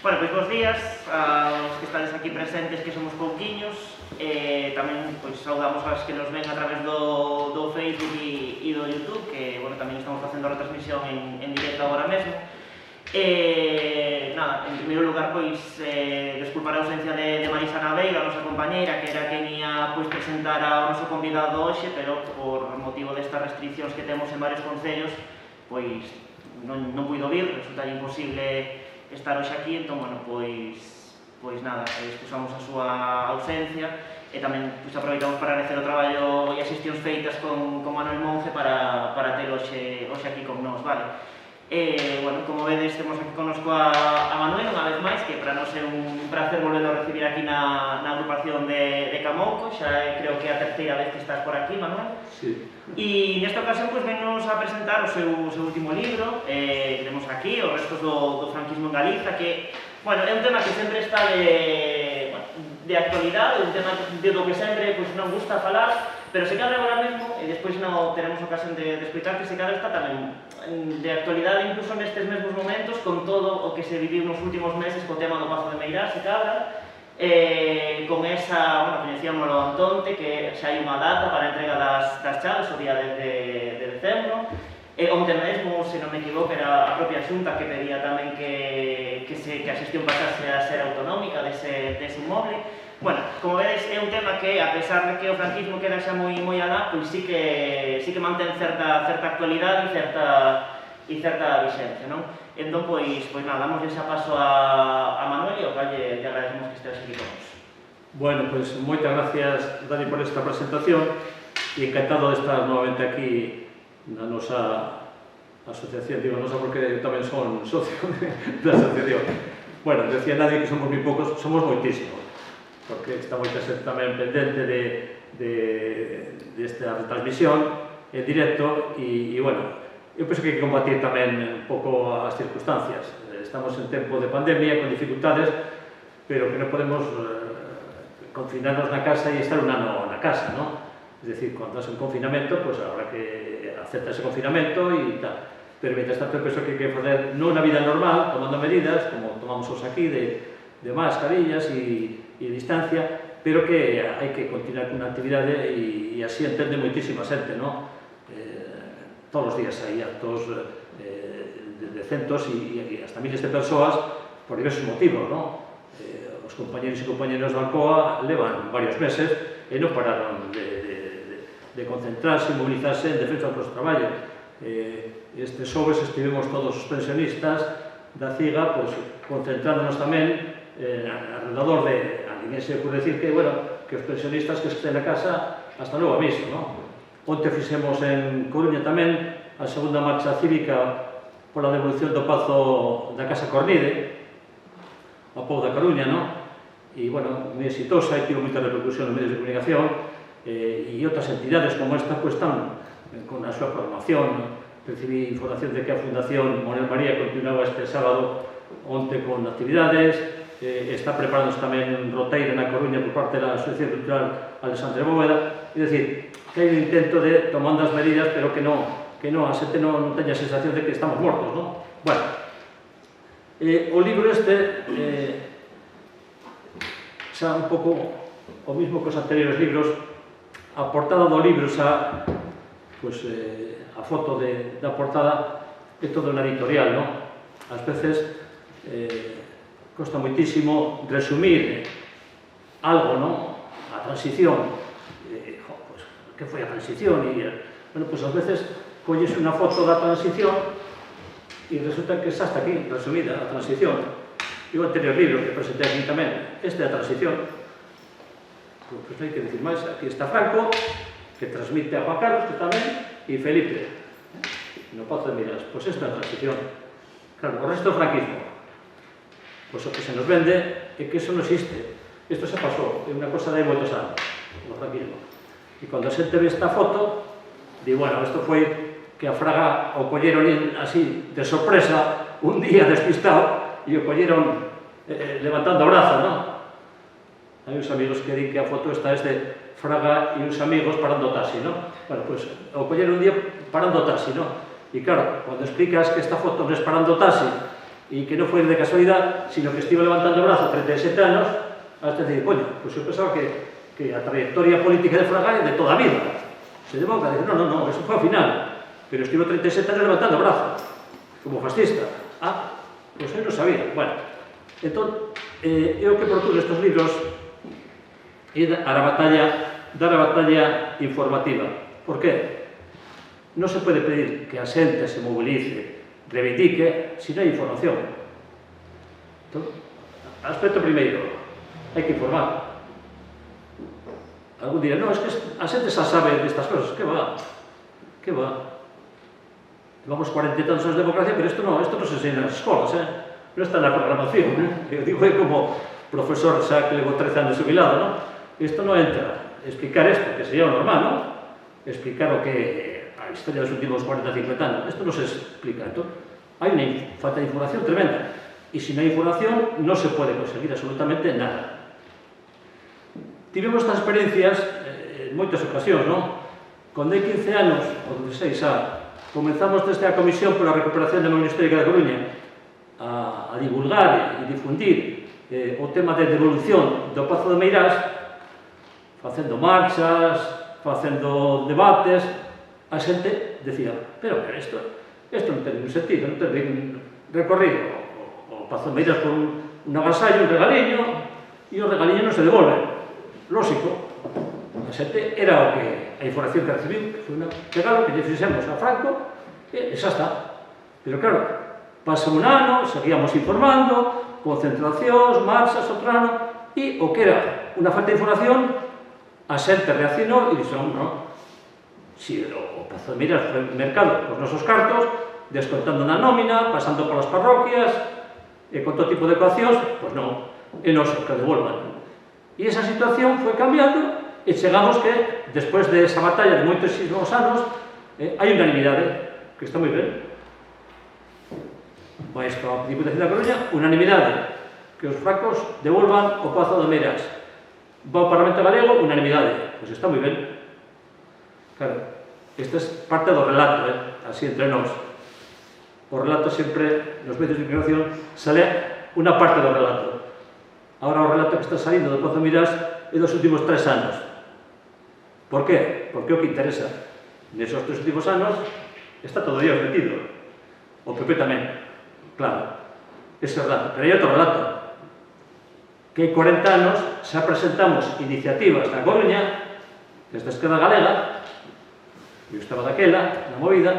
Bueno, pois bons días aos que estades aquí presentes, que somos pouquiños. Tamén pois, saudamos as que nos ven a través do Facebook e do YouTube, que bueno, tamén estamos facendo a retransmisión en directo agora mesmo. Nada, en primeiro lugar, pois, desculpar a ausencia de Marisa Naveira, a nosa compañeira, que era quen ia pois, presentar ao noso convidado hoxe, pero por motivo destas restriccións que temos en varios concellos, pois non puido vir, resulta imposible estar hoxe aquí, entón, bueno, pois nada, excusamos a súa ausencia e tamén aproveitamos para agradecer o traballo e as xestións feitas con Manuel Monge para ter hoxe aquí con nós, vale? Bueno, como vedes, temos aquí connosco a Manuel, unha vez máis, que para nós é un placer volverlo a recibir aquí na agrupación de Camouco, xa creo que é a terceira vez que estás por aquí, Manuel. Sí. E nesta ocasión, pois, vennos a presentar o seu último libro, que temos aquí, Os restos do franquismo en Galiza, que, bueno, é un tema que sempre está de actualidade, un tema do que sempre pois, non gusta falar, pero se cadra agora mesmo, e despois non teremos ocasión de explicar que se cadra está tamén de actualidade, incluso nestes mesmos momentos, con todo o que se viviu nos últimos meses co tema do Pazo de Meirás, se cadra, con esa, bueno, coñecíamoslo Antonte, que xa hai unha data para a entrega das chaves, o día de decembro. Onte mesmo, se non me equivoco, era a propia Xunta que pedía tamén que a xestión pasase a ser autonómica dese inmoble. Bueno, como vedes, é un tema que, a pesar de que o franquismo queda xa moi alá, pois sí que mantén certa actualidade e certa vixencia, non? Entón, pois nada, damos ese paso a Manuel e ao cal lle agradecemos que estedes aquí con nos. Bueno, pues moitas gracias, Dani, por esta presentación e encantado de estar novamente aquí na nosa asociación, digo nosa porque tamén son socio da asociación. Bueno, decía nadie que somos moi poucos, somos moitísimos, porque está moita xente tamén pendente desta retransmisión en directo e, bueno, eu penso que hai que combatir tamén un pouco as circunstancias. Estamos en tempo de pandemia, con dificultades, pero que non podemos confinarnos na casa e estar un ano na casa, non? Es decir, cuando estás en confinamento, pues habrá que aceptar ese confinamento y tal. Pero mientras tanto, penso que hai que fazer non unha vida normal, tomando medidas, como tomamos os aquí, de mascarillas e distancia, pero que hai que continuar con unha actividade e así entende moitísima xente, non? Todos os días hai actos de centos e hasta miles de persoas por diversos motivos, non? Os compañeros e compañeras da Alcoa levan varios meses e non pararon de concentrarse e movilizarse en defensa do noso traballo. Estes sobres estivemos todos os pensionistas da CIGA concentrándonos tamén alrededor de, a ninguén se ocurre decir que, bueno, que os pensionistas que estén na casa hasta novo aviso, non? Onte fixemos en Coruña tamén a segunda marcha cívica pola devolución do Pazo da Casa Cornide ao pobo da Coruña, non? E, bueno, moi exitosa e tivo moita repercusión nos medios de comunicación e outras entidades como esta pues, están con a súa programación. Recibí información de que a Fundación Manuel María continuaba este sábado onte con actividades, está preparándose tamén un roteiro na Coruña por parte da Asociación Cultural Alexandre Bóveda, é dicir, que hai un intento de tomando as medidas, pero que non a xente non teña a sensación de que estamos mortos, non? Bueno, o libro este xa un pouco o mismo que os anteriores libros. A portada do libro xa, pues, a foto da portada é todo unha editorial, non? Ás veces costa moitísimo resumir algo, non? A transición, pues, que foi a transición? Bueno, pues ás veces colles unha foto da transición e resulta que xa está aquí, resumida a transición. E o anterior libro que presenté aquí tamén, este é a transición. Pues non hai que decir máis, aquí está Franco, que transmite a Juan Carlos, que tamén, e Felipe, no Pazo de Meirás. Pois esta é a transición. Claro, o resto do franquismo. Pois o que se nos vende é que eso non existe. Isto se pasou, é unha cosa de moitos anos, o franquismo. E cando a xente ve esta foto, di, bueno, isto foi que a Fraga o colleron así, de sorpresa, un día despistado, e o colleron levantando o brazo, non? Hai uns amigos que din que a foto esta é de Fraga e uns amigos parando o taxi, non? Bueno, pois, o colleron un día parando o taxi, non? E claro, cando explicas que esta foto non é parando o taxi, y que no fue de casualidad, sino que estuvo levantando el brazo 37 años hasta decir, coño, pues yo pensaba que la trayectoria política de Fraga es de toda vida. Se de boca, dice, no, eso fue al final, pero estuvo 37 años levantando el brazo, como fascista. Ah, pues él no sabía. Bueno, entón, eu que procuro estes libros é dar a batalla informativa. Por qué? Non se pode pedir que a xente se movilice, reivindique, se non hai información. Entón, aspecto primeiro, hai que informar. Algún dirá, no, es que a xente xa sabe destas cosas. Que va? Que va? Llevamos 40 y tantos años de democracia, pero esto no se enseña en las escuelas, no está en la programación. Yo digo como profesor, xa que levo 13 años jubilado, ¿no? Esto no entra. Explicar esto, que sería lo normal, ¿no? Explicar lo que a historia de los últimos 40-50 años. Esto no se explica. Entonces, hay una falta de información tremenda. Y si no hay información, no se puede conseguir absolutamente nada. Tivemos estas experiencias en moitas ocasións, ¿no? Cuando hai 15 anos, ou 16 xa, comenzamos desde a Comisión pola Recuperación da Memoria Histórica da Coruña a divulgar e difundir o tema de devolución do Pazo de Meirás, facendo marchas, facendo debates, a xente decía, pero isto non ten ningún sentido, non ten ningún recorrido. O Pazo de Meirás por un agasallo, un regaliño, e o regaliño non se devolve. Lógico. A xente era o que a información que recibiu, que foi un regalo que lle fixemos a Franco, e xa está. Pero claro, pasa un ano, seguíamos informando, concentracións, marchas, outro ano, e o que era unha falta de información, a xente reaccionou e dixo, non, si o Pazo de Meirás foi mercado cos nosos cartos, descontando na nómina, pasando polas parroquias, e con todo tipo de ecuacións, pois non, é noso que devolvan. E esa situación foi cambiando, e chegamos que, despois de esa batalla de moitísimos anos, hai unanimidade, que está moi ben. Maestro, a Diputación da Coruña, unanimidade, que os fracos devolvan o Pazo de Meirás. Va ao Parlamento Galego, unanimidade, pois está moi ben. Claro, esta é parte do relato, así entre nós. O relato sempre, nos medios de comunicación, sale unha parte do relato. Agora o relato que está salindo do Pazo de Meirás é dos últimos 3 anos. Por qué? Porque o que interesa nesos 3 últimos anos está todo Dios metido. O PP tamén, claro, ese relato. Pero hai outro relato, que hai 40 anos xa presentamos iniciativas na Coruña, desde a Esquerda Galega, eu estaba daquela, na movida,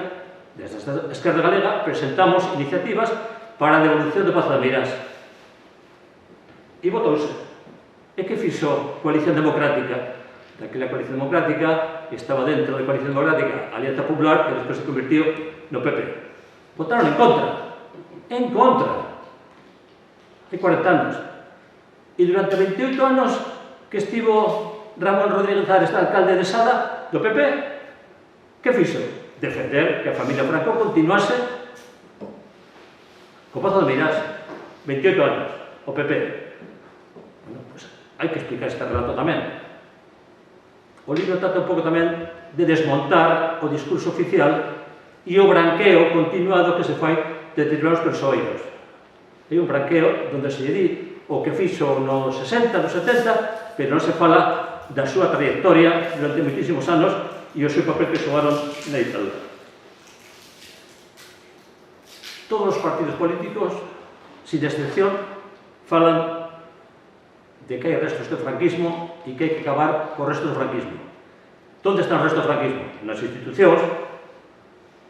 desde a Esquerda Galega presentamos iniciativas para a devolución do Pazo de Meirás. E votouse. E que fixo Coalición Democrática? Daquela Coalición Democrática estaba dentro da Coalición Democrática a Alianza Popular, que despois se convirtió no PP. Votaron en contra. En contra. Hai 40 anos. E durante 28 anos que estivo Ramón Rodríguez Ares, alcalde de Sada, do PP, que fixo? Defender que a familia Franco continuase co Pazo de Meirás. 28 anos, o PP. Bueno, pues hai que explicar este relato tamén. O libro trata un pouco tamén de desmontar o discurso oficial e o branqueo continuado que se fai de determinados persoeiros. Hai un branqueo onde se lle di o que fixo nos 60, nos 70, pero non se fala da súa trayectoria durante moitísimos anos e o seu papel que xogaron na ditadura. Todos os partidos políticos, sin excepción, falan de que hai restos do franquismo e que hai que acabar co resto do franquismo. Onde están os restos do franquismo? Nas institucións,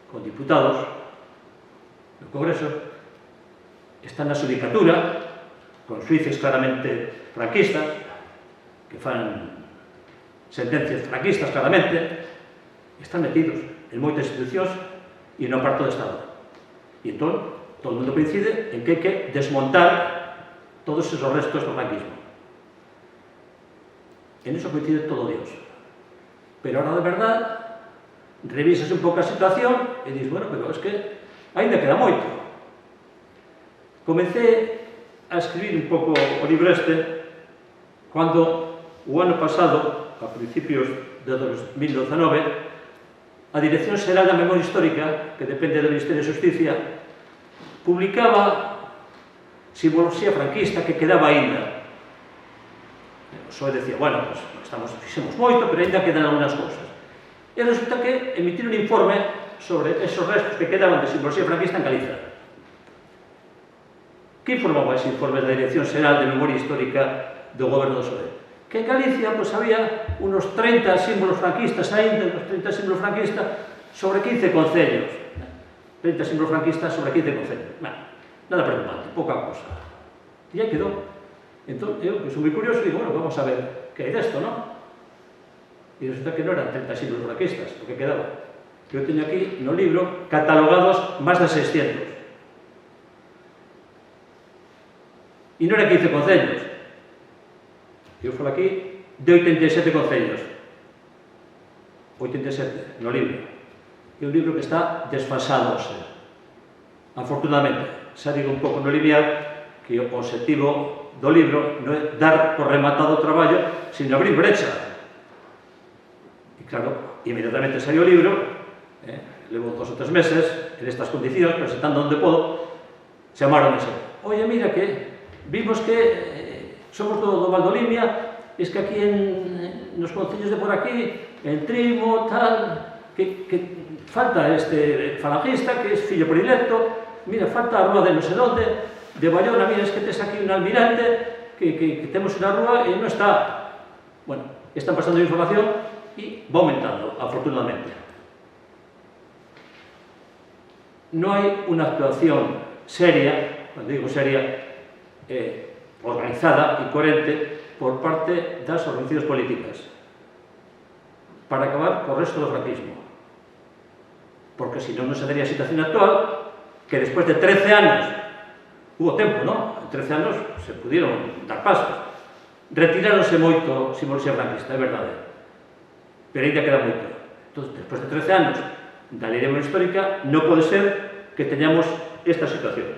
con diputados, no Congreso, están na xudicatura, con xuíces claramente franquistas, que fan sentencias franquistas claramente, están metidos en moitas institucións e no parto do Estado. E entón, todo o mundo coincide en que hai que desmontar todos esos restos do franquismo. En iso coincide todo Dios. Pero ahora de verdad, revisas un pouco a situación e dices, bueno, pero es que ainda queda moito. Comecé a escribir un pouco o libro este cando o ano pasado, a principios de 2019, a Dirección Xeral da Memoria Histórica, que depende do Ministerio de Justicia, publicaba simboloxía franquista que quedaba aínda. O PSOE decía, bueno, pues fixemos moito, pero aínda quedan algunhas cousas. E resulta que emitir un informe sobre esos restos que quedaban de simboloxía franquista en Galiza. Que informaba ese informe da Dirección Xeral de Memoria Histórica do Goberno do PSOE? Que en Galicia pues, había unos 30 símbolos franquistas aínda, unos 30 símbolos franquistas sobre 15 concellos. 30 símbolos franquistas sobre 15 concellos. Nada preocupante, pouca cosa. E aí quedou. Entón, eu, que sou moi curioso, digo, bueno, vamos a ver que hai desto, non? E resulta que non eran 30 símbolos franquistas, o que quedaba. Eu teño aquí, no libro, catalogados máis de 600. E non eran 15 concellos. Eu falo aquí de 87 concellos. 87, no libro. É un libro que está desfasado, afortunadamente. Xa digo un pouco no lineal que o objetivo do libro non é dar por rematado o traballo, sino abrir brecha. E claro, inmediatamente saiu o libro, levo 2 ou 3 meses, en estas condicións, presentando onde podo, chamaron ese. Oye, mira que vimos que somos do Valdolimia, es que aquí nos concellos de por aquí, en Trimo, tal, que falta este falangista, que es fillo predilecto, mira, falta a rúa de non sei onde, de Bayona, mira, es que tes aquí un almirante, que temos unha rúa e non está. Bueno, están pasando información e va aumentando, afortunadamente. Non hai unha actuación seria, cuando digo seria, organizada e coherente por parte das organizacións políticas para acabar co resto do franquismo. Porque se non se daría a situación actual que despois de 13 anos hubo tempo, non? En 13 anos se pudieron dar pasos. Retiráronse moito simboloxía franquista, é verdade. Pero ainda queda moito. Entón, despois de 13 anos da Lei de Memoria Histórica, non pode ser que teñamos esta situación.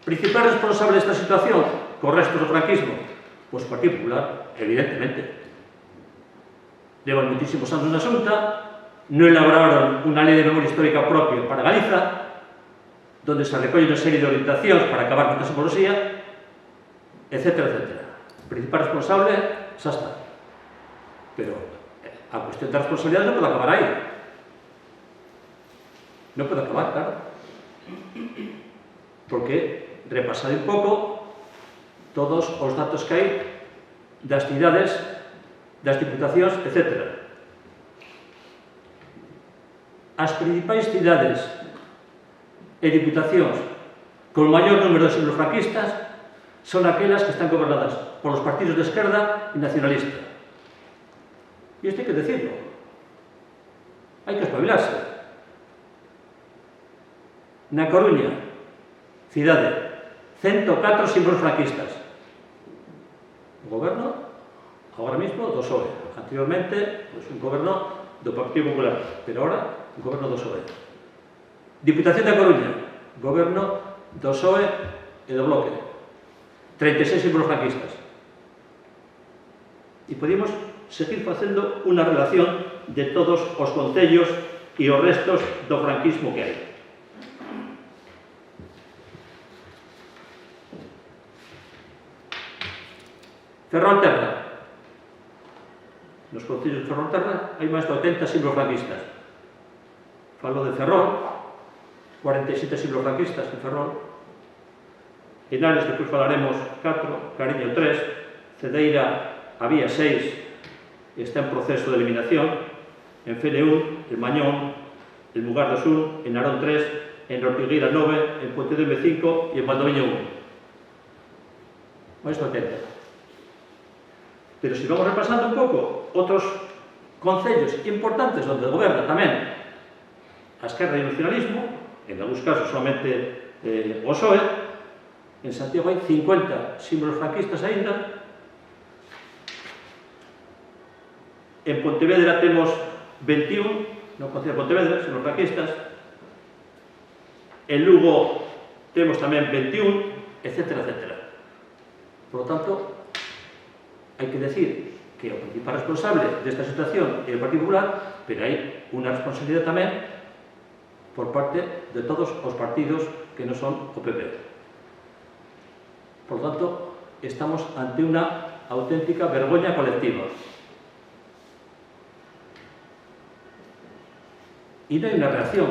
Principal responsable desta situación co resto do franquismo? Pois o Partido Popular, evidentemente. Levan muitísimos anos na Xunta, non elaboraron unha lei de memoria histórica propia para Galiza, donde se recolle unha serie de orientacións para acabar con esta simboloxía, etc. O principal responsable xa está. Pero a cuestión da responsabilidade non pode acabar aí. Non pode acabar, claro. Porque, repasado un pouco, todos os datos que hai das cidades, das diputacións, etc. As principais cidades e diputacións con maior número de símbolos franquistas son aquelas que están gobernadas polos partidos de esquerda e nacionalista. E isto hai que decirlo. Hai que espabilarse. Na Coruña, cidade, 104 símbolos franquistas. O goberno, agora mismo, do PSOE. Anteriormente, pues, un goberno do Partido Popular, pero ahora, un goberno do PSOE. Diputación da Coruña, goberno do PSOE e do Bloque. 36 símbolos franquistas. E podíamos seguir facendo unha relación de todos os concellos e os restos do franquismo que hai. Ferrolterra. Nos concellos de Ferrolterra hai máis de 80 símbolos franquistas. Falo de Ferrol, 47 símbolos franquistas en Ferrol. En Ares, depois falaremos 4, Cariño 3, Cedeira había 6, está en proceso de eliminación. En Fene 1, en Mañón, en Mugar do Sur, en Narón 3, en Ortigueira 9, en Pontedeume 5 e en Valdoviño 1. Máis de 80. Pero se vamos repasando un pouco outros concellos importantes onde goberna tamén a esquerda e o nacionalismo, en algúns casos solamente o PSOE, en Santiago hai 50 símbolos franquistas aínda. En Pontevedra temos 21, no concello de Pontevedra, símbolos franquistas. En Lugo temos tamén 21, etc. Por lo tanto, hai que decir que o principal responsable desta situación é o Partido Popular, pero hai unha responsabilidade tamén por parte de todos os partidos que non son o PP. Por lo tanto, estamos ante unha auténtica vergoña colectiva. Y no hay una reacción.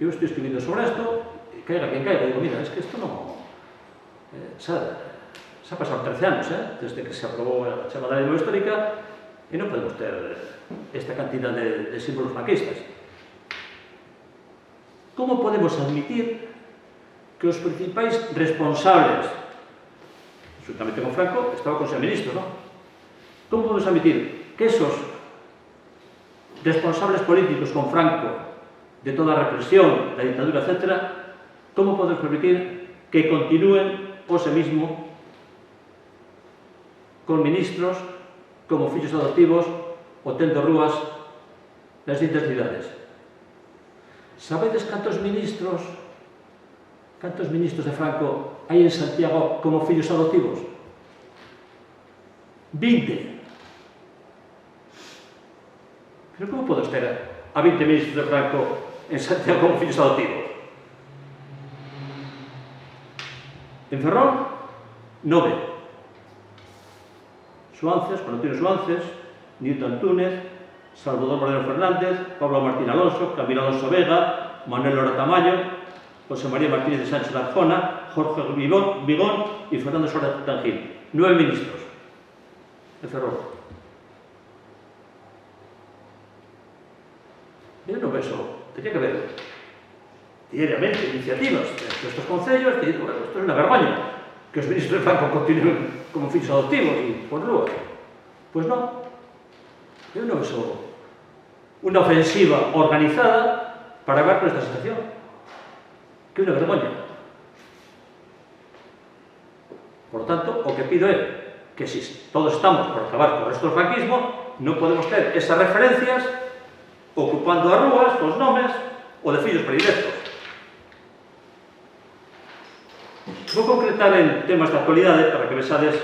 Yo estoy escribiendo sobre esto, y caiga quien caiga, digo, mira, es que esto no... se ha pasado 13 anos, desde que se aprobou a chamada lei histórica, e non podemos ter esta cantidad de símbolos franquistas. Como podemos admitir que os principais responsables, juntamente con Franco, estaba con ser ministro, non? Como podemos admitir que esos responsables políticos con Franco de toda a represión, da dictadura, etc., como podemos permitir que continúen ose mismo con ministros como fillos adoptivos o tendo rúas nas distintas cidades? Sabedes cantos ministros de Franco hai en Santiago como fillos adoptivos? 20. Pero como podes ter a 20 ministros de Franco en Santiago como fillos adoptivos? En Ferrol, 9. Suances, Conotino Suances, Newton Túnez, Salvador Moreno Fernández, Pablo Martín Alonso, Camilo Alonso Vega, Manuel Lora Tamayo, José María Martínez de Sánchez Arzona, Jorge Vigón y Fernando Suárez Tangil. 9 ministros en Ferrol. Yo no penso, tenía que ver diariamente iniciativas de estos concellos, y digo, bueno, esto es una vergoña, que os ministros de Franco continúen como fillos adoptivos y por rúas. Pues no. Yo no penso una ofensiva organizada para acabar con esta situación. Que é unha vergoña. Por lo tanto, o que pido é que si todos estamos por acabar con o resto do franquismo, non podemos ter esas referencias ocupando as rúas, os nomes, o de fillos predilectos. Vou concretar en temas de actualidade para que vexades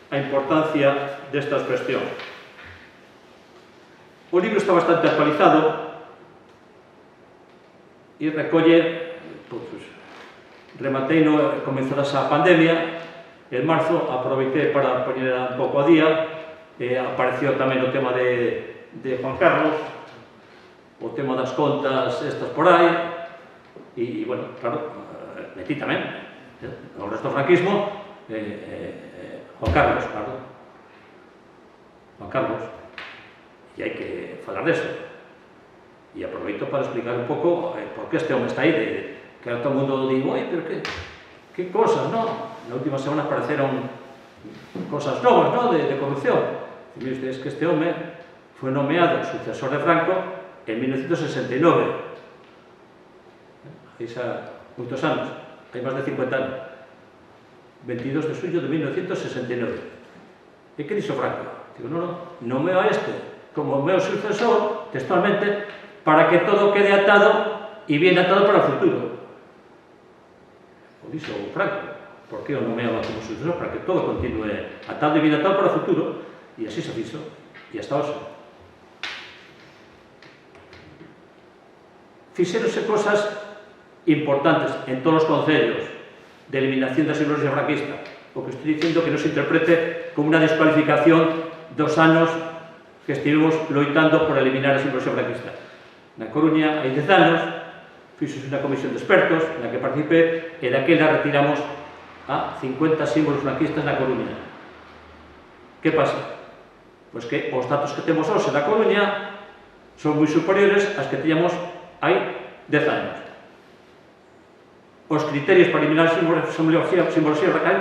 a importancia destas cuestións. O libro está bastante actualizado e recolle, rematei no comenzada esa pandemia, en marzo aproveitei para poñer un pouco a día, apareció tamén o tema de Juan Carlos, o tema das contas estas por aí, e, bueno, claro, metí tamén o resto do franquismo, Juan Carlos, claro, Juan Carlos, e hai que falar deso. E aproveito para explicar un pouco por que este home está aí, que todo o mundo digo, oi, pero que cosas, non? Na última semana apareceron cosas novas, non? De corrupción. E mire ustedes que este home foi nomeado sucesor de Franco en 1969. Hai xa moitos anos, hai máis de 50 anos. 22 de suyo de 1969. E que dixo Franco? Digo, non, nomeo a este como meu sucesor, textualmente, para que todo quede atado e bien atado para o futuro. O dixo Franco, por que o nomeaba como sucesor? Para que todo continue atado e bien atado para o futuro. E así se fixo. E hasta hoxe. Fixéronse cosas importantes en todos os concellos de eliminación da simboloxía franquista. O que estou dicindo que non se interprete como unha descualificación dos anos que estivemos loitando por eliminar a simboloxía franquista. Na Coruña, hai 10 anos, fixose unha comisión de expertos na que participé e daquela retiramos a 50 símbolos franquistas na Coruña. Que pasa? Pois que os datos que temos hoxe na Coruña son moi superiores ás que tiñamos hai 10 anos. Os criterios para eliminar a simboloxía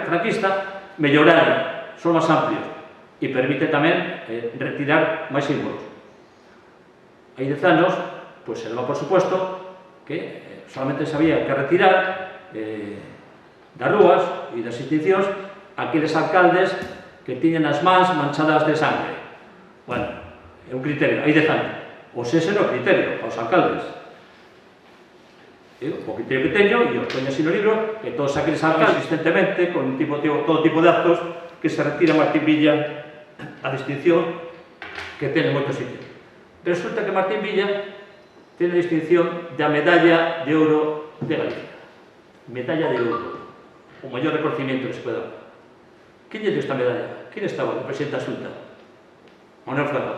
franquista melloraron, son máis amplios e permite tamén retirar máis símbolos. Hai 10 anos, pois se daba por suposto que solamente se había que retirar das rúas e das institucións aqueles alcaldes que tiñan as mans manchadas de sangre. Bueno, é un criterio, hai 10 anos. O ese era o criterio para os alcaldes. O criterio que teño, e os poño así no libro, que todos aqueles alcaldes existentemente, con todo tipo de actos, que se retira Martín Villa a distinción que ten en moitos sitios. Resulta que Martín Villa ten a distinción da medalla de ouro de Galicia. Medalla de ouro, o maior reconocimiento que se puede dar. ¿Quién lle dio esta medalla? ¿Quién estaba de presidente da Xunta? Manuel Fraga.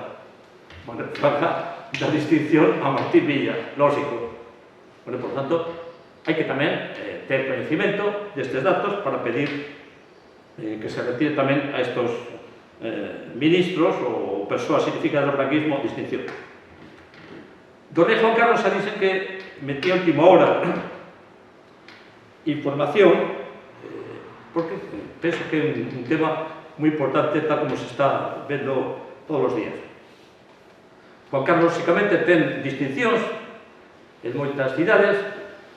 Manuel Fraga da distinción a Martín Villa, lógico. Bueno, por tanto, hai que tamén ter conhecimento destes datos para pedir que se retire tamén a estos ministros ou persoas significadas do franquismo distinción. Do rei Juan Carlos se dicen que metía a última hora información, porque penso que é un tema moi importante, tal como se está vendo todos os días. Juan Carlos, lógicamente, ten distincións en moitas cidades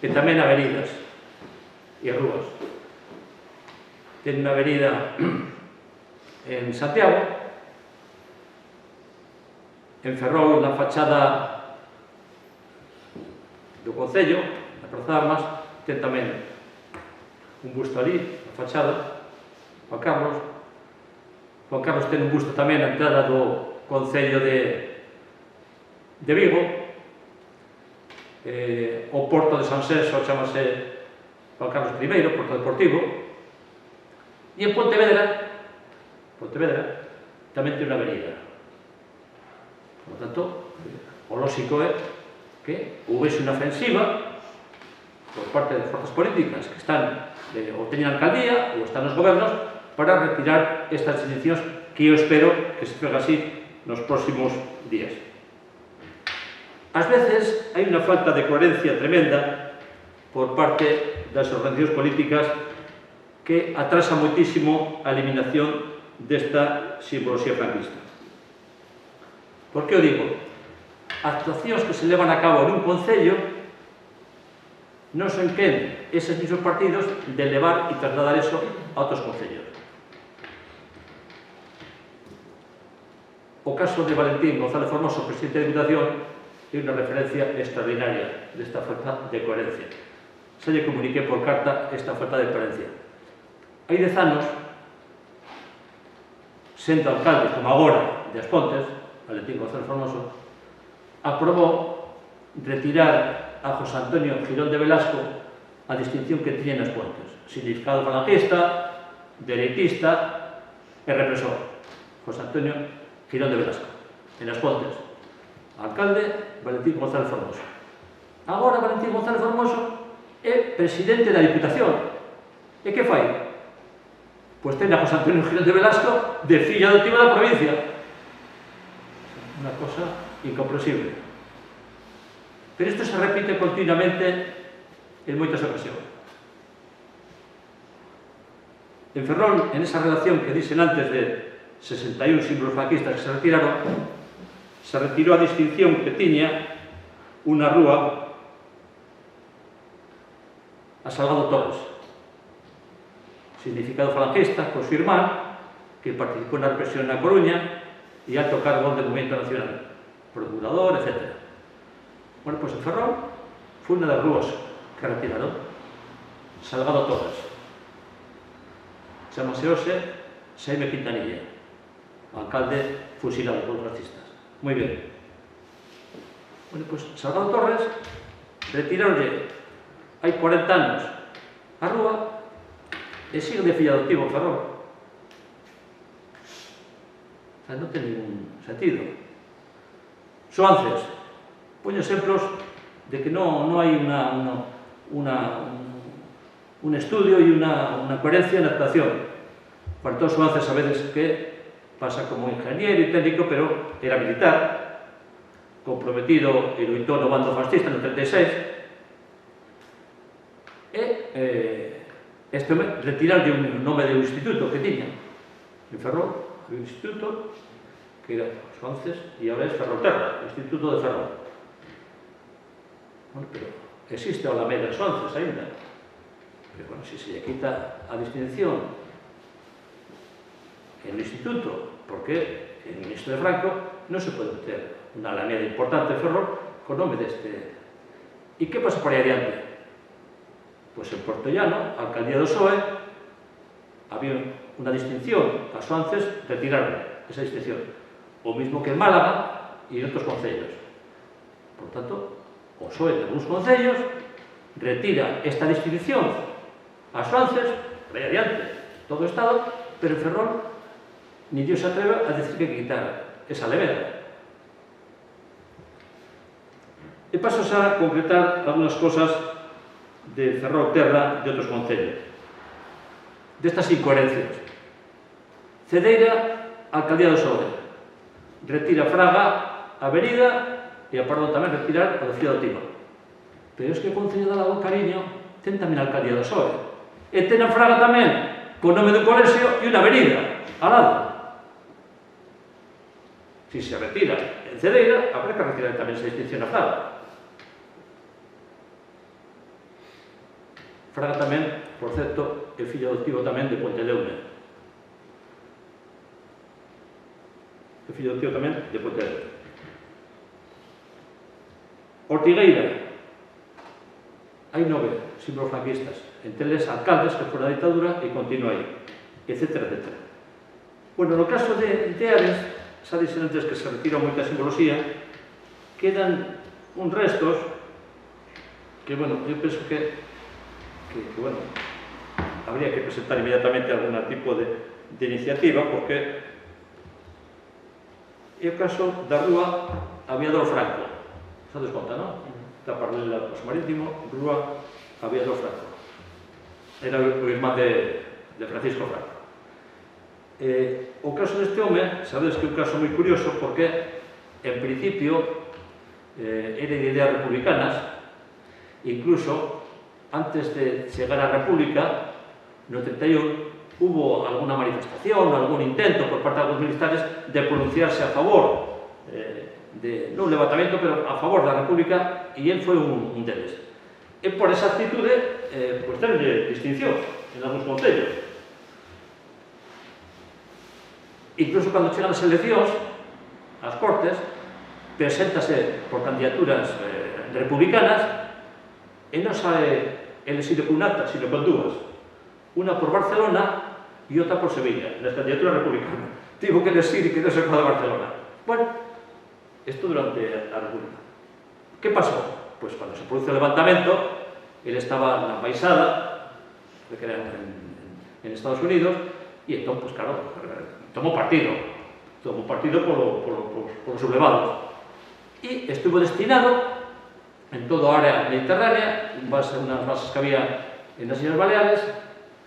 e tamén avenidas e rúas. Ten unha avenida en Santiago, en Ferrol, na fachada do Concello, na Praza de Armas, ten tamén un busto ali, na fachada, Juan Carlos. Juan Carlos ten un busto tamén na entrada do Concello de Vigo. O Porto de San Senso chamase Juan Carlos I, Porto Deportivo. E en Pontevedra tamén ten unha avenida. Por lo tanto, o lógico é que houvese unha ofensiva por parte de forzas políticas que están ou teñen alcaldía ou están nos gobernos para retirar estas distincións que eu espero que se faga así nos próximos días. Ás veces hai unha falta de coherencia tremenda por parte das organizacións políticas que atrasa moitísimo a eliminación desta simboloxía franquista. Por que o digo? Actuacións que se levan a cabo nun concello non son quen eses mismos partidos de levar e trasladar eso a outros concellos. O caso de Valentín González Formoso, presidente de Diputación, é unha referencia extraordinaria desta falta de coherencia. Se lle comuniqué por carta esta falta de coherencia. Hai 10 anos, sendo alcalde, como agora, de As Pontes, Valentín González Formoso, aprobou retirar a José Antonio Girón de Velasco a distinción que tiña nas Pontes. Significado falangista, dereitista e represor. José Antonio Girón de Velasco, en As Pontes. Alcalde, Valentín González Formoso. Agora, Valentín González Formoso é presidente da Diputación. E que fai? Pois ten a José Antonio Girón de Velasco de fillo adoptivo da provincia. Unha cosa incomprensible. Pero isto se repite continuamente en moitas ocasións. En Ferrol, en esa redacción que dixen antes de 61 símbolos franquistas que se retiraron, se retirou a distinción que tiña unha rúa a Salgado Torres, significado falangista, por su irmán, que participou na represión na Coruña e alto cargo del movimento nacional, procurador, etc. Bueno, pois en Ferrol foi unha das rúas que retiraron, Salgado Torres. Chamase hoxe Xaime Quintanilla, alcalde fusilado por os fascistas. Moi ben. Bueno, pois Salgado Torres retiraronlle hai 40 anos a rúa e sigue de fillo adoptivo en Ferrol. O sea, non ten ningún sentido. Soances, poño exemplos de que non hai un estudio e unha coherencia na actuación. Para todos Soances sabedes que pasa como ingeniero e técnico, pero era militar, comprometido e loitou no bando fascista no 36, este retirarlle un nome de un instituto que tiña en Ferrol, había un instituto que era Soances e agora é Ferrolterra, o Instituto de Ferrol. Bueno, pero existe a Alameda Soances ainda, pero bueno, se lle quita a distinción en el instituto, porque en el ministro de Franco non se pode ter unha Alameda importante de Ferrol con nome deste. E que pasa por aí adiante? Pois en Portollano, a alcaldía do PSOE, había unha distinción, a Soances retiraron esa distinción, o mismo que en Málaga e en outros concellos. Por tanto, o PSOE de algúns concellos retira esta distinción ás Frances, por aí adiante, todo o Estado, pero en Ferrol ni Dios se atreve a decir que quitar esa levera. E paso a concretar algunas cosas de Ferrol Terra de outros concellos, destas incoherencias. Cedeira, Alcaldía do Sobe, retira Fraga, Avenida, e a Pardo tamén retirar a Cidade Otiva. Pero es que o Concello de Lago Cariño ten tamén a Alcaldía do Sobe, e ten a Fraga tamén, con nome do colexio e unha avenida, al lado. Si se retira en Cedeira, habrá que retirar tamén esa distinción a Fraga. Fraga tamén, por certo, é fillo adoptivo tamén de Pontedeume. É fillo adoptivo tamén de Pontedeume. Ortigueira. Hai 9 símbolos franquistas, entre eles alcaldes que foron a ditadura e continúa aí, etcétera, etcétera. Bueno, no caso de Ares, xa dixen antes que se retira moita simbología, quedan uns restos que, bueno, eu penso que bueno, habría que presentar inmediatamente algún tipo de iniciativa, porque é o caso da rúa Aviador Franco. Xa des conta, non? Está paralela ao paso marítimo, rúa Aviador Franco. Era o irmán de Francisco Franco. O caso deste home, sabedes que é un caso moi curioso, porque en principio era de ideas republicanas, incluso antes de chegar á República, no 31, hubo alguna manifestación, algún intento por parte de algunos militares de pronunciarse a favor non un levantamiento, pero a favor da República, e él foi un deles. E por esa actitude, pois tenle distinción en algúns concellos. Incluso cando chegan as eleccións, as Cortes, preséntase por candidaturas republicanas, e non sae elegido con unha acta, sino con dúas. Unha por Barcelona e outra por Sevilla, nas candidaturas republicanas. Tivo que elegir e quedou con a de Barcelona. Bueno, isto durante a República. Que pasou? Pois cando se produce o levantamento, ele estaba na embaixada, que era en Estados Unidos, e entón, pois claro, tomou partido polos sublevados. E estuvo destinado en toda a área mediterránea, unas bases que había en las Islas Baleares,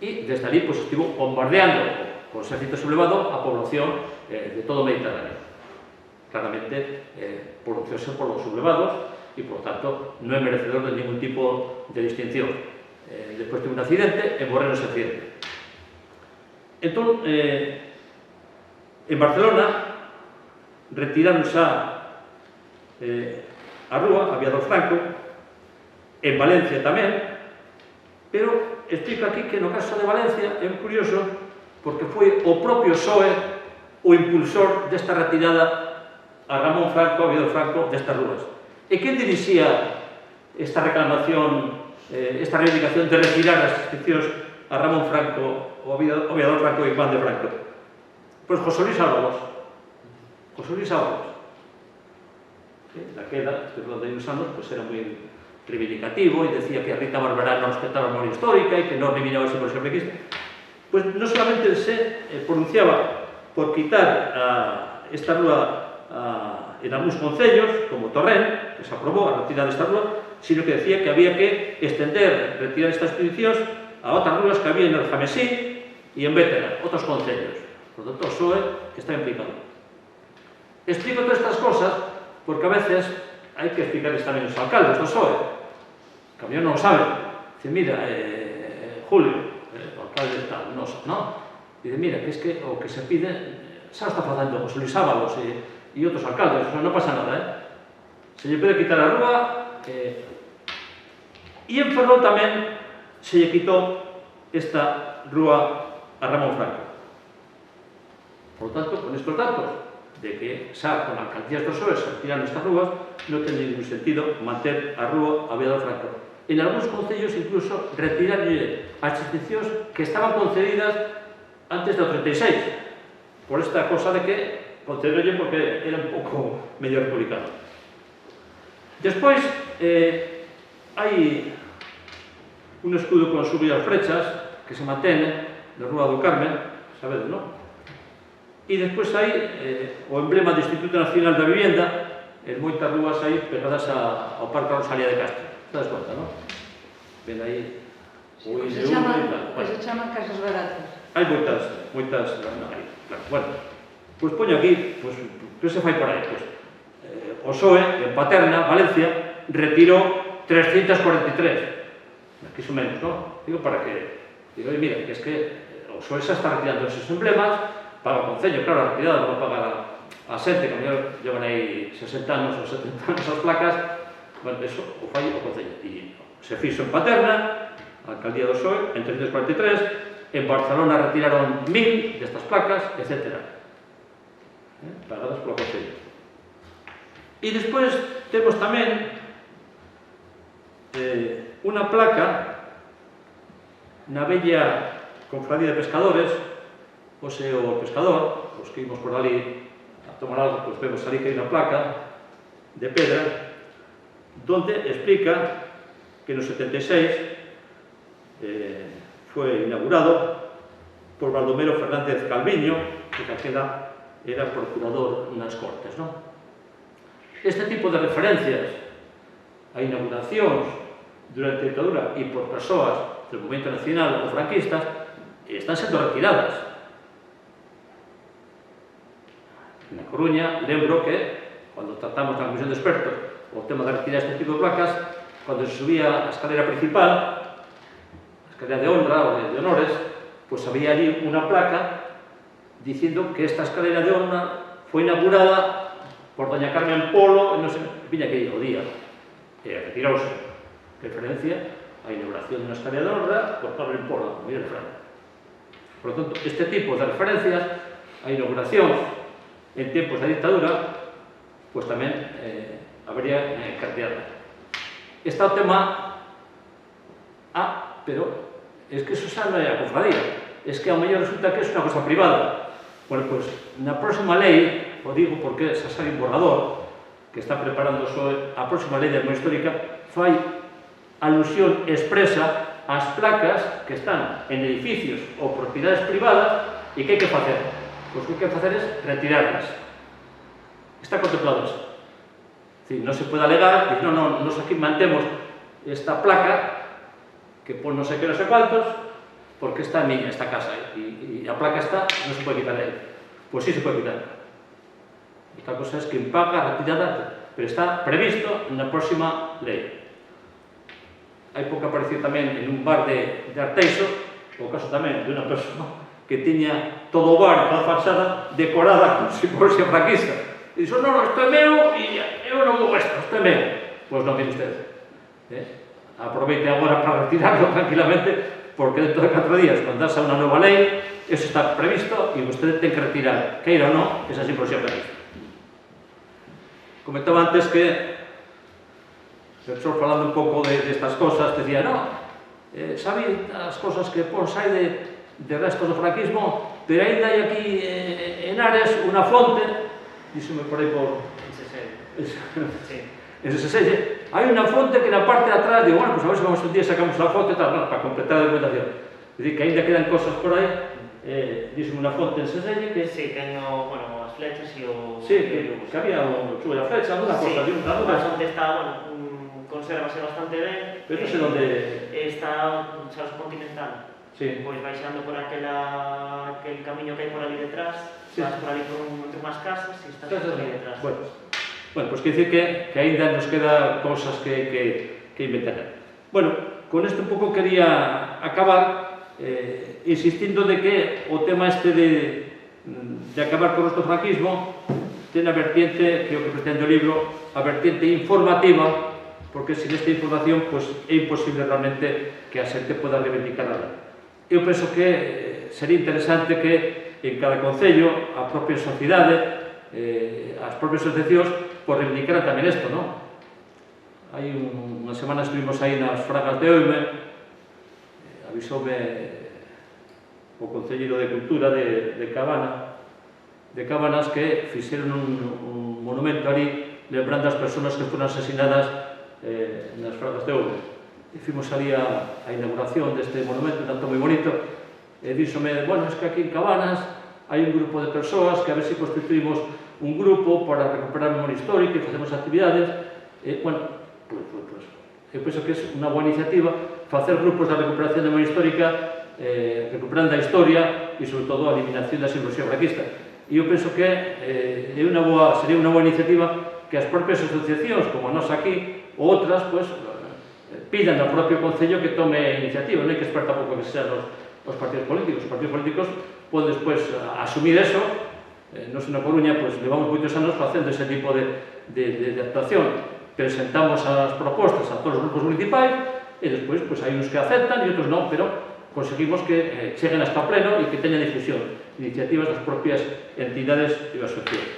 y desde allí pues, estuvo bombardeando con el ejército sublevado a población de todo el Mediterráneo. Claramente, produciéndose por los sublevados y, por lo tanto, no es merecedor de ningún tipo de distinción. Después tuvo un accidente, en Moreno ese accidente. Entonces, en Barcelona, retirándose a rúa, Aviador Franco, en Valencia tamén, pero explico aquí que no caso de Valencia é curioso porque foi o propio PSOE o impulsor desta retirada a Ramón Franco, Aviador Franco, destas rúas. E quen dirixía esta reclamación, esta reivindicación de retirar as inscripcións a Ramón Franco, o Aviador Franco e Iván de Franco? Pois José Luis Ábalos. José Luis Ábalos. Daquela, estoy falando de uns anos, pues era moi reivindicativo e decía que a Rita Barberá non respetaba a memoria histórica e que non eliminaba ese por ser franquista. Pues non solamente se pronunciaba por quitar esta rúa en algúns concellos, como Torrent, que se aprobou a retirada desta rúa, sino que decía que había que extender, retirar estas institucións a outras rúas que había en Alfamesí e en Bétera, outros concellos. Por lo tanto, o PSOE está implicado. Explico todas estas cosas porque a veces hai que explicarles tamén os alcaldes do PSOE, que a mí non o saben. Dice, mira, Julio, o alcalde tal, non? Dice, mira, que es que o que se pide xa está facendo José Luis Ábalos e outros alcaldes, non pasa nada, se lle pode quitar a rúa, e en Ferrol tamén se lle quitou esta rúa a Ramón Franco. Por tanto, con estos datos de que xa con alcaldías dos PSOE se retiran estas rúas, non ten ningún sentido manter a rúa Aviador Franco. En algúns concellos incluso retirarlle as inscripcións que estaban concedidas antes do 36, por esta cosa de que concederlle porque era un pouco medio republicano. Despois, hai un escudo con subidas flechas que se mantén de Rúa do Carmen, sabedes, non? E despois hai o emblema do Instituto Nacional da Vivienda en moitas rúas aí pegadas ao Parque Rosalía de Castro. Te das conta, non? Ven aí o Pois se INV e tal. chaman casas baratas. Hai moitas, aí, claro. Bueno, pois poño aquí, pois, que se fai por aí? Pois, o PSOE, en Paterna, Valencia, retirou 343. Aquí son menos, non? Digo para que... Digo, mira, que es que o PSOE xa está retirando esos emblemas, paga o Concello, claro, a retirada non paga a xente, que a mellor llevan aí 60 anos ou 70 anos as placas, bueno, eso o fai o Concello. E se fixo en Paterna, a alcaldía do PSOE, en 343, en Barcelona retiraron 1000 destas placas, etc. Pagadas polo Concello. E despois temos tamén unha placa na bella Confradía de Pescadores, o seu pescador, os que imos por ali a tomar algo, pois vemos ali que hai unha placa de pedra donde explica que no 76 foi inaugurado por Baldomero Fernández Calviño, que aquela era procurador nas Cortes, non? Este tipo de referencias a inauguracións durante a dictadura e por persoas do movimento nacional ou franquistas están sendo retiradas. Na Coruña, lembro que, cando tratamos na comisión de expertos o tema de retirar este tipo de placas, cando se subía a escalera principal, a escalera de honra ou de honores, pois había ali unha placa dicindo que esta escalera de honra foi inaugurada por doña Carmen Polo, non sei, viña que o día, e retirouse. Referencia á inauguración dunha escalera de honra por Carmen Polo, como Miguel Fran. Por lo tanto, este tipo de referencias a inauguracións en tempos da dictadura, pois tamén habría que retirarla. Está o tema, pero es que eso xa non é a cofradía, es que ao mellor resulta que é unha cosa privada. Bueno, pois, na próxima lei, o digo porque xa sai un borrador que está preparando a próxima lei de memoria histórica, fai alusión expresa ás placas que están en edificios ou propiedades privadas e que hai que facer. Pois o que hai que facer é retirarlas. Está contemplado eso. Es decir, non se pode alegar, dicir, non, nos aquí mantemos esta placa que pon non sei que non sei cuantos, porque está en miña, esta casa, e a placa está, non se pode quitar de aí. Pois sí se pode quitar. Esta cosa é que paga a retirada, pero está previsto na próxima lei. Hai pouco aparecido tamén en un bar de Arteixo, o caso tamén de unha persona que tiña todo o bar, toda a fachada decorada como se fose franquista. E dixo, non, isto é meu e eu non vou isto é meu. Pois non, mire usted. Aproveite agora para retirarlo tranquilamente, porque dentro de 4 días, cando dase unha nova lei, eso está previsto e vostede ten que retirar, queira ou non, esa simbología prevista. Comentaba antes que el profesor falando un pouco destas cosas, decía, non, sabe as cosas que pons aí de restos do franquismo, pero ainda hai aquí en Ares unha fonte, díxome por aí por... En Seselle, hai unha fonte que na parte de atrás, digo, bueno, pues a ver se vamos un día sacamos a foto e tal, para completar a documentación. É dicir, que ainda quedan cosas por aí, díxome unha fonte en Seselle que... Sí, teño, bueno, as flechas e o... Sí, que había o chube da flecha, alguna cosa, de un lado. Onde está, bueno, consérvase bastante ben. Pero non sei onde... Está, sabes, continental. Sí. Pois baixando por aquel camiño que hai por ali detrás, vas por ali entre unhas casas e estás por ali detrás. Bueno, pois que dicir que ainda nos queda cosas que inventar. Bueno, con isto un pouco quería acabar insistindo de que o tema este de acabar con o franquismo ten a vertiente, que é o que pretende o libro, a vertiente informativa, porque sin esta información pues, é imposible realmente que a xente poda reivindicar nada. Eu penso que sería interesante que en cada concello a propia sociedade, as propias asociacións, por reivindicar tamén isto, non? Hai unha semana estuvimos aí nas Fragas de Oime, avisoume o Concelleiro de Cultura de Cabanas que fixeron un monumento ali lembrando as persoas que foron asesinadas nas Fragas de Oime. fomos ali a inauguración deste monumento tanto moi bonito, e díxome, bueno, es que aquí en Cabanas hai un grupo de persoas que a ver se constituímos un grupo para recuperar memoria histórica e facemos actividades. Bueno, pues, eu penso que é unha boa iniciativa facer grupos de recuperación de memoria histórica, recuperando a historia e, sobre todo, a eliminación da simboloxía franquista. E eu penso que sería unha boa iniciativa que as propias asociacións, como a nosa aquí, ou outras, pidan ao propio Concello que tome iniciativa. Non hai que esperar tampouco que sean os partidos políticos. Os partidos políticos poden despois asumir eso. Nos na Coruña levamos moitos anos facendo ese tipo de actuación. Presentamos as propostas a todos os grupos municipais e despois hai uns que aceptan e outros non, pero conseguimos que cheguen hasta pleno e que teñan difusión, iniciativas das propias entidades e asociacións.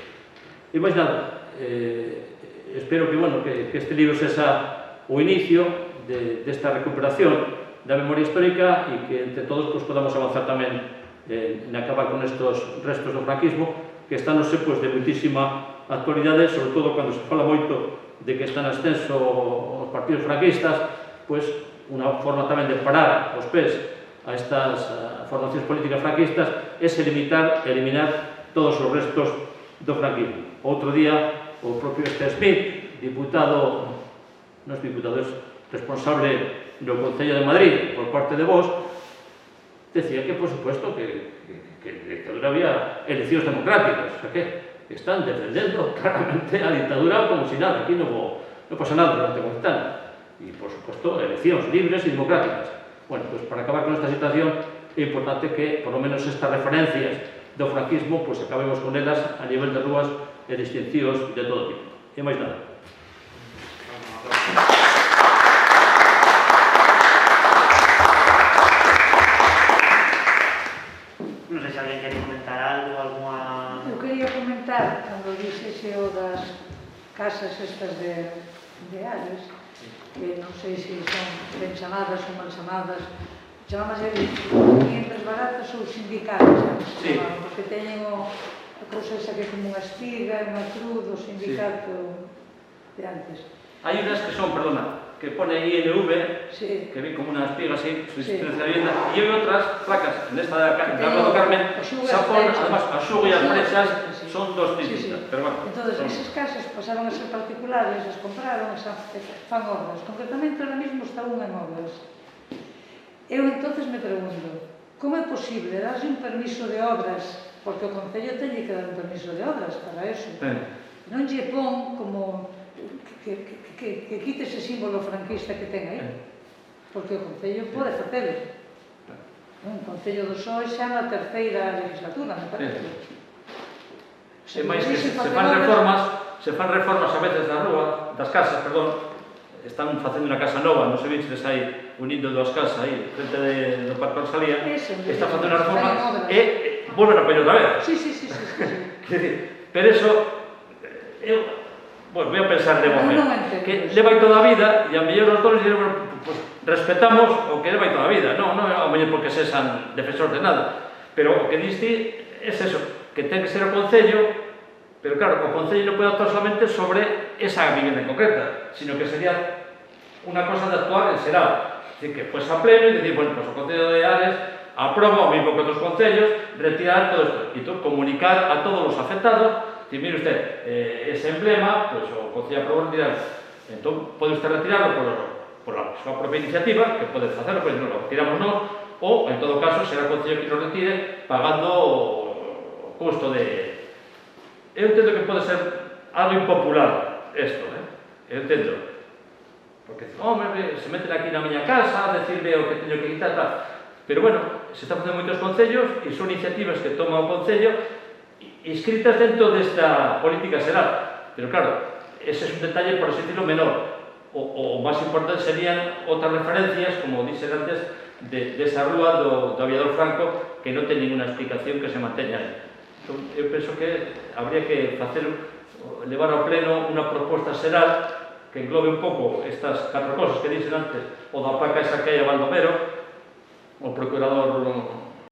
E máis nada, espero que este libro sexa o inicio desta recuperación da memoria histórica e que entre todos podamos avanzar tamén en acabar con estos restos do franquismo que están de moitísima actualidade, sobre todo cando se fala moito de que están a ascenso os partidos franquistas, unha forma tamén de parar os pés a estas formacións políticas franquistas é eliminar todos os restos do franquismo. Outro día, o propio Smith, diputado, non é diputado, é responsable do Concello de Madrid por parte de Vox, decía que, por supuesto, que en dictadura había eleccións democráticas, o sea que están defendendo claramente a dictadura como si nada, aquí non pasa nada durante o Montano. E, por supuesto, eleccións libres e democráticas. Bueno, para acabar con esta situación é importante que, por lo menos, estas referencias do franquismo, acabemos con elas a nivel de rúas e distincións de todo tipo. E máis nada. Non sei se alguén quere comentar algo, alguna... Eu quería comentar, cando dixese o das casas estas de Ares, que non sei se son ben chamadas ou mal chamadas, chamámase viviendas baratas ou sindicatas, porque teñen a cousa esa que é como unha espiga, unha cruz, o sindicato de antes. Hai unhas que son, perdona, que pone INV, que ven como unha espiga así, subsistencia de vivienda, e hai outras placas, nesta da Rua do Carmen, xa pon, además, a xugo e as flechas son dos distintas, pero bueno. Entón, esas casas pasaron a ser particulares, as compraron, fan obras. Concretamente, ahora mesmo está unha en obras. Eu, entonces, me pregunto, como é posible darse un permiso de obras, porque o Concello teñe que dar un permiso de obras para eso. Non lle pon como que quite ese símbolo franquista que ten aí, porque o Concello pode facelo. Un Concello do PSOE xa na terceira legislatura, me parece. E máis que se fan reformas a veces das casas, están facendo unha casa nova, non se viches aí unindo dúas casas aí, frente do Parque Rosalía, están facendo unha reforma e volven a poñer outra vez. Sí. Pero eso, eu, voy a pensar de momento, que leva toda a vida e a mellor os donos diren, respetamos o que leva toda a vida, non a mellor porque sexan defensores de nada, pero o que diste é eso, que ten que ser o Concello. Pero claro, o Concello non pode actuar solamente sobre esa vivienda en concreta, sino que sería unha cosa de actuar en xeral. Es decir, que fuese a pleno e dicir, bueno, pues o Concello de Ares aproba, o mismo que outros concellos, retirar todo isto. E comunicar a todos os afectados, decir, mire usted, ese emblema, pues o Concello aprobou retirar. Entón, pode usted retirarlo por a súa propia iniciativa, que pode facerlo, pois non lo retiramos non, ou, en todo caso, será o Concello que lo retire pagando o custo de... Eu entendo que pode ser algo impopular isto, eu entendo. Porque, se meten aquí na miña casa a decirme o que teño que quitar, tal. Pero, bueno, se están facendo moitos concellos e son iniciativas que toma o Concello inscritas dentro desta política xeral. Pero, claro, ese é un detalle, por así decirlo, menor. O máis importante serían outras referencias, como dixen antes, desa rúa do Aviador Franco, que non ten ninguna explicación que se manteña aí. Eu penso que habría que levar ao pleno unha proposta xeral que englobe un pouco estas 4 cosas que dixen antes, o da placa esa que hai a Baldomero, o procurador